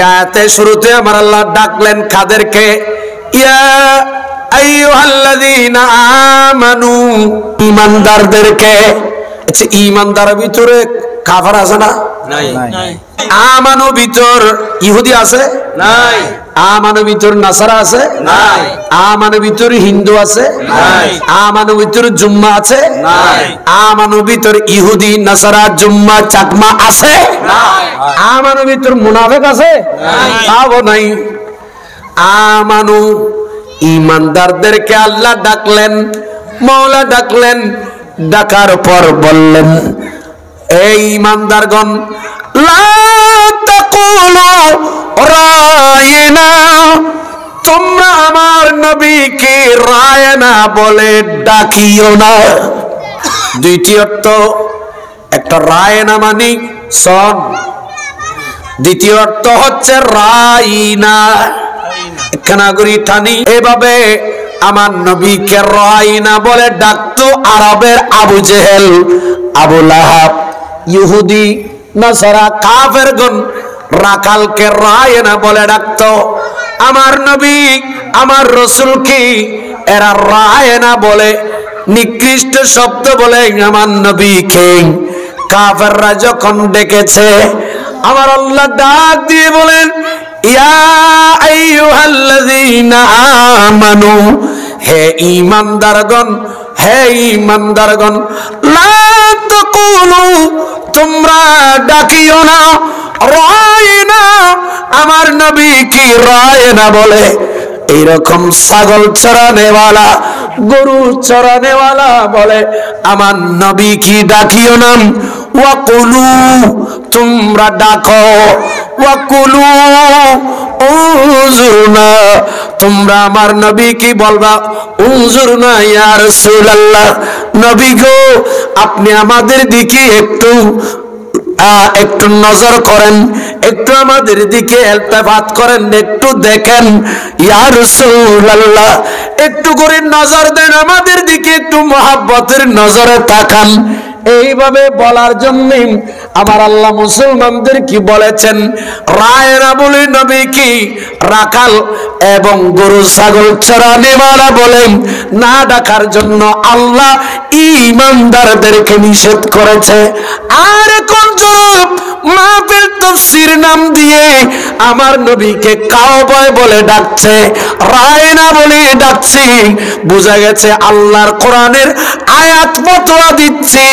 আয়াতে শুরুতে আমার আল্লাহ ডাকলেন কাদেরকে? ইয়া আইয়ুহাল্লাযীনা আমানু, ঈমানদারদেরকে। আচ্ছা, ঈমানদারের ভিতরে কাফের আছে না? নাই। আমানু ভিতর ইহুদি আছে? নাই। আমানু ভিতর নাসারা আছে? নাই। আমানু ভিতর হিন্দু আছে? নাই। আমানু ভিতর জুম্মা আছে? নাই। আমানু ভিতর ইহুদি নাসারা জুম্মা চাকমা আছে? নাই। আমানু ভিতর মুনাফিক আছে? নাই। তাও নাই। আমানু ঈমানদারদেরকে আল্লাহ ডাকলেন, মাওলা ডাকলেন। ডাকার পর বললেন, এই ঈমানদারগণ, লা তাকুলু রায়না, তোমরা আমার নবীকে রায়না বলে ডাকিও না। দুইটি অর্থ, একটা রায়না মানে সন, দ্বিতীয় অর্থ হচ্ছে রাইনা, কানাগরি টানি। এভাবে আমার নবীকে রাইনা বলে ডাকতো আরবের আবু জেহেল, আবু লাহাব, ইহুদি নাসারা কাফেরগণ রাখালকে রায়না বলে ডাকতো। আমার নবী, আমার রাসূলকে এরা রায়না বলে, নিকৃষ্ট শব্দ বলে আমার নবীকে কাফেররা যখন ডেকেছে, আমার আল্লাহ ডাক দিয়ে বলেন, ইয়া আইয়ুহাল্লাযীনা আমানু, হে ঈমানদারগণ, হে ঈমানদারগণ, লা তাকুলু, তোমরা ডাকিও না রায়না, আমার নবী কি রায়না বলে। এইরকম ছাগল চরানেওয়ালা, গরু চরানেওয়ালা বলে আমার নবী কি ডাকিও না। ওয়াকুলু, তোমরা ডাকো, ওয়াকুলু উনজুরনা, তোমরা আমার নবী কি বলবা, উনজুরনা ইয়া রাসূলুল্লাহ, নবী গো আপনি আমাদের দিকে একটু নজর করেন, একটু আমাদের দিকে ইলতিফাত করেন, একটু দেখেন ইয়া রাসূলুল্লাহ, একটু করে নজর দেন আমাদের দিকে, একটু মহব্বতের নজরে তাকান। এইভাবে বলার জন্য আমার আল্লাহ মুসলমানদের কি বলেছেন, রায়না বলে নবী কি রাখাল এবং গরু ছাগল চরানেওয়ালা বলেন না ডাকার জন্য আল্লাহ ঈমানদারদেরকে নিষেধ করেছে। আর এখন জনাব মাহফিল তাফসীর নাম দিয়ে আমার নবীকে কাওবয় বলে ডাকছে, রায়না বলে ডাকছে। বোঝা গেছে আল্লাহর কোরআনের আয়াত ফতোয়া দিচ্ছে,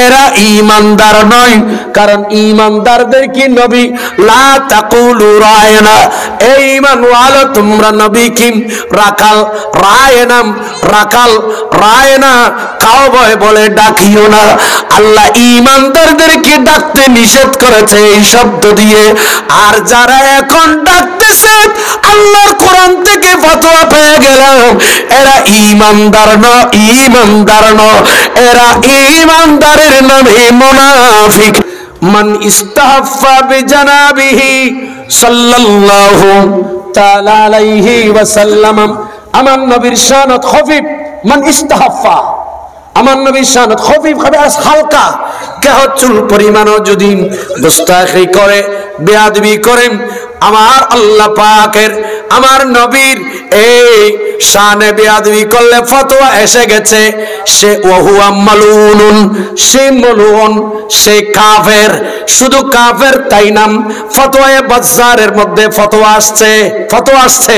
এরা ঈমানদার নয়। কারণ ঈমানদারদের কি নবী লা তাকুলু রায়না, এই ঈমানওয়ালা তোমরা নবী কি রাখাল রায়না, রাখাল রায়না কাওবয় বলে ডাকিও না। আল্লাহ ঈমানদারদেরকে ডাকতে নিষেধ করেছে এই শব্দ দিয়ে। আর যারা এখন ডাকতেছে আল্লাহর কোরআন থেকে ফতোয়া পেয়ে গেলাম, এরা ঈমানদার নয়, ঈমানদার নয়, এরা ঈমানদারের নামে মুনাফিক। মান ইস্তাহফা বিজানাবিহি সাল্লাল্লাহু তাআলা আলাইহি ওয়াসাল্লাম, আমার নবীর শানত খফিফ। মান ইস্তাহফা, আমার নবীর শানত খফিফ হবে হালকা, কেহ চুল পরিমাণও যদি গুস্তাখি করে, বেয়াদবি করেন, আমার আল্লাহ পাকের আমার নবীর এই শানে বেয়াদবি করলে ফতোয়া এসে গেছে, সে ওহুয়া মালুনুন, সে মালউন, সে কাফের। শুধু কাফের তাই নাম, ফতোয়ায়ে বাজ্জারের মধ্যে ফতোয়া আসছে, ফতোয়া আসছে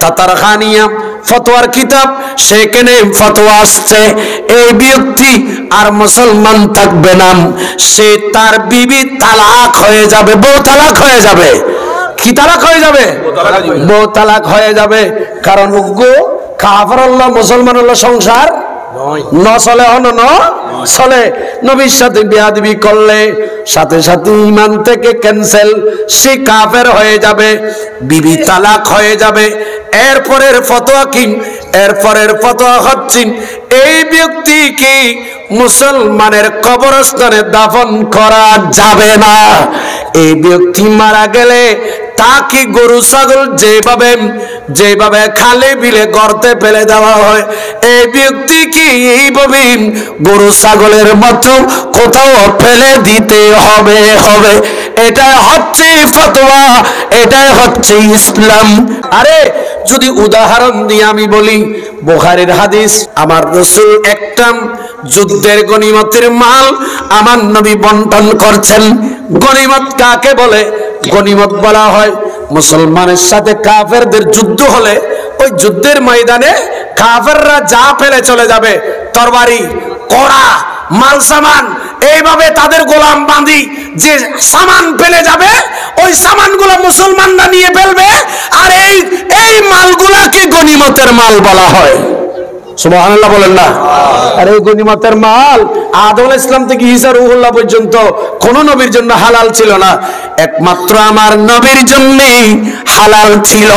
তাতারখানিয়া ফতোয়ার কিতাব, সেখানে ফতোয়া আসছে এই ব্যক্তি আর মুসলমান থাকবে না, সে তার বিবি তালাক হয়ে যাবে, বউ তালাক হয়ে যাবে। কি তালাক হয়ে যাবে? বউ তালাক হয়ে যাবে। কারণ উগ্র কাফের আল্লাহ মুসলমান আল্লাহ সংসার ন চলে, অন ন চলে। নবীর সাথে বেয়াদবি করলে সাথে সাথে ঈমান থেকে ক্যান্সেল, সে কাফের হয়ে যাবে, বিবি তালাক হয়ে যাবে। এরপরের ফতোয়া কি? এরপরের ফতোয়া হচ্ছে এই ব্যক্তিকে মুসলমানের কবরস্থানে দাফন করা যাবে না। এই ব্যক্তি মারা গেলে তা কি গরু ছাগল যেভাবে খালে বিলে গর্তে ফেলে দেওয়া হয়, এই ব্যক্তি কি এইভাবে গরু ছাগলের মতো কোথাও ফেলে দিতে হবে? এটাই হচ্ছে ফতোয়া, এটাই হচ্ছে ইসলাম। আরে যদি উদাহরণ দিয়ে আমি বলি, বুখারীর হাদিস, আমার রাসূল একটা যুদ্ধের গনিমতের মাল আমার নবী বন্টন করছেন। গনিমত কাকে বলে? গনিমত বলা হয় মুসলমানের সাথে কাফেরদের যুদ্ধ হলে ওই যুদ্ধের ময়দানে কাফেররা যা ফেলে চলে যাবে, তরবারি, কড়া, মাল সামান, এইভাবে তাদের গোলাম বাঁধি যে সামান ফেলে যাবে, ওই সামানগুলো মুসলমানরা নিয়ে ফেলবে, আর এই মালগুলাকে গনিমতের মাল বলা হয়। সুবহানাল্লাহ বলেন না? আর এই গনিমতের মাল আদম আলাইহিস সালাম থেকে ঈসা রূহুল্লাহ পর্যন্ত কোন নবীর জন্য হালাল ছিল না, একমাত্র আমার নবীর জন্যই হালাল ছিল।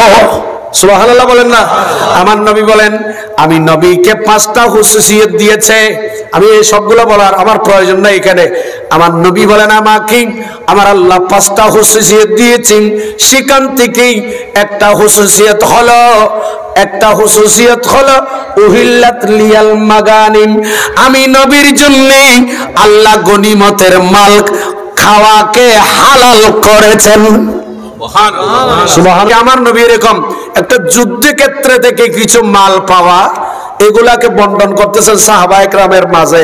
সুবহানাল্লাহ বলেন না? আমার নবী বলেন, আমি নবীকে 5টা হুসুসিয়ত দিয়েছে। আমি এই সবগুলো বলার আমার প্রয়োজন নাই এখানে। আমার নবী বলেন, আমাকে আমার আল্লাহ 5টা হুসুসিয়ত দিয়েছেন। সেখান থেকেই একটা হুসুসিয়ত হলো উহিল্লাত লিয়াল মাগানিম, আমি নবীর জন্য আল্লাহ গনিমতের মাল খাওয়াকে হালাল করেছেন। সুবহানাল্লাহ। আমার নবী এরকম একটা যুদ্ধক্ষেত্র থেকে কিছু মাল পাওয়া, এগুলাকে বন্টন করতেছেন সাহাবায়ে কেরামের মাঝে।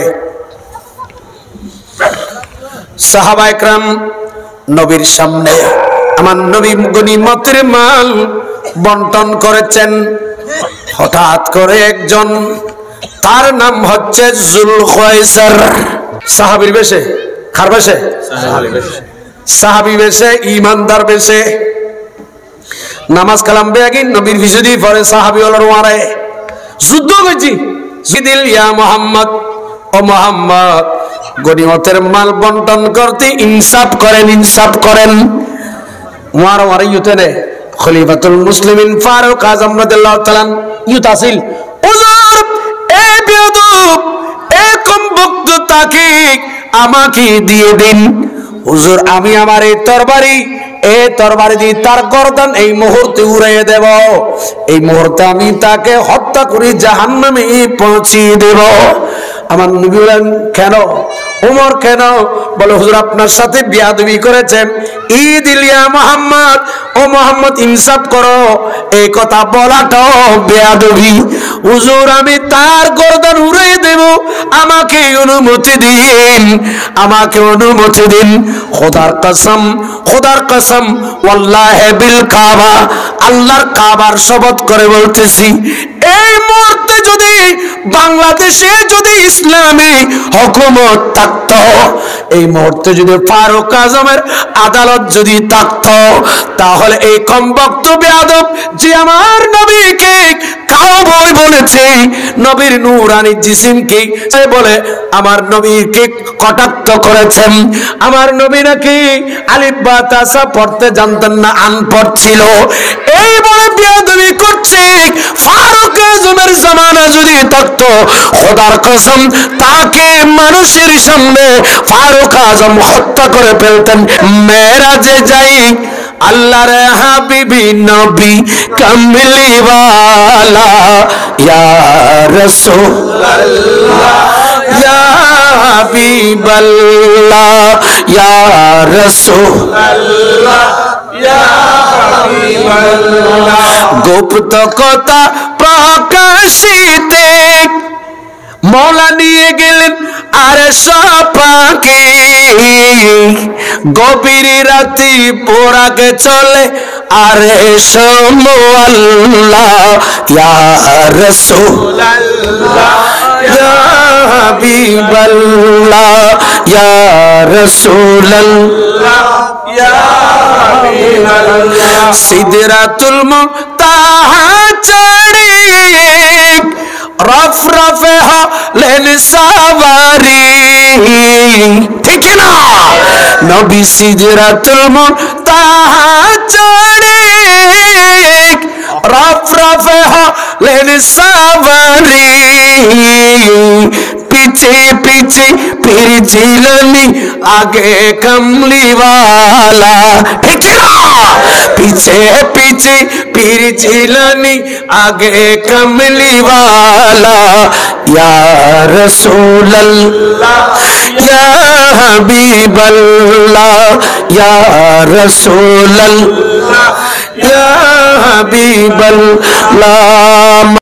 সাহাবায়ে কেরাম নবীর সামনে আমার নবী গনিমতের মাল বন্টন করেছেন। হঠাৎ করে একজন, তার নাম হচ্ছে যুলখায়সার, সাহাবীর বেশে, কার বেশে? সাহাবী বেশে, ইমানদার বেশে, নামাজ কালাম বেগিন নবীর বিশুদ্ধি পরে সাহাবী হলো মারে যুদ্ধ করছি জিদিল ইয়া মুহাম্মদ, ও মুহাম্মদ গনিমতের মাল বন্টন করতে ইনসাফ করেন। মারামারি ইউতেনে খলিফাতুল মুসলিমিন ফারুক আযম রাদিয়াল্লাহু তাআলা ইউতাসিল, হুজুর এই বেয়াদব, এই কমবক্ত তাকে আমাকে দিয়ে দিন। হুজুর আমি আমার এই তরবারি দিয়ে তার গর্দান এই মুহূর্তে উড়িয়ে দেব, এই মুহূর্তে আমি তাকে হত্যা করে জাহান্নামে পৌঁছিয়ে দেব। আমার নবী বলেন, কেন ওমর কেন? বলে, হুজুর আপনার সাথে বেয়াদবি করেছেন। ঈদ ইলিয়া মুহাম্মদ, ও মুহাম্মদ ইনসাফ করো, এই কথা বলাটাও বেয়াদবি। হুজুর আমি তার গর্দান উড়িয়ে দেব, আমাকে অনুমতি দিন। খোদার কসম ওয়াল্লাহি বিল কাবা, আল্লাহর কাবার শপথ করে বলতেছি, এই মুহূর্তে যদি বাংলাদেশে যদি ইসলামী হুকুমত থাকতো, এই মুহূর্তে যদি ফারুক আজমের আদালত যদি থাকতো, তাহলে এই কমবক্ত বেয়াদব যে আমার নবীকে কাউবয় বলেছে, নবীর নূরানি জিসিমকে বলে আমার নবীকে কটাক্ষ করেছেন, আমার নবী নাকি আলিফ বা তাসা পড়তে জানতেন না, আনপড় ছিল, এই বলে বেয়াদবি করছে। ফারুক আজমের জামানা যদি থাকতো, খোদার কসম তাকে মানুষের সামনে ফারুক আজম হত্যা করে ফেলতেন। মেরাজে যাই আল্লাহর হাবিবি নবী কামলিওয়ালা, ইয়া রাসূলুল্লাহ ইয়া হাবিবাল্লাহ, ইয়া রাসূলুল্লাহ ইয়া হাবিবাল্লাহ। গুপ্ত কথা প্রকাশিতে মওলা নিয়ে গেলেন আরশ পাকে, গভীর রাতে পোড়াকে চলে আরশ মোয়াল্লা, ইয়া রাসূলুল্লাহ ইয়া হাবিবাল্লাহ, ইয়া রাসূলুল্লাহ ইয়া হাবিবাল্লাহ। সিদরাতুল মুনতাহা চড়ে রফরফে হলেন সাওয়ারি, ঠিক না? নবী সিদরাতুল মুনতাহা চড়ে রফরফে হলেন সাওয়ারি, পিছে পিছে ফিরছিলেন আগে কামলিওয়ালা, ঠিক না? পিছে से पीछे पीर जिलानी आगे कमली वाला या रसूल अल्लाह या हबीब अल्लाह या रसूल अल्लाह या हबीब अल्लाह।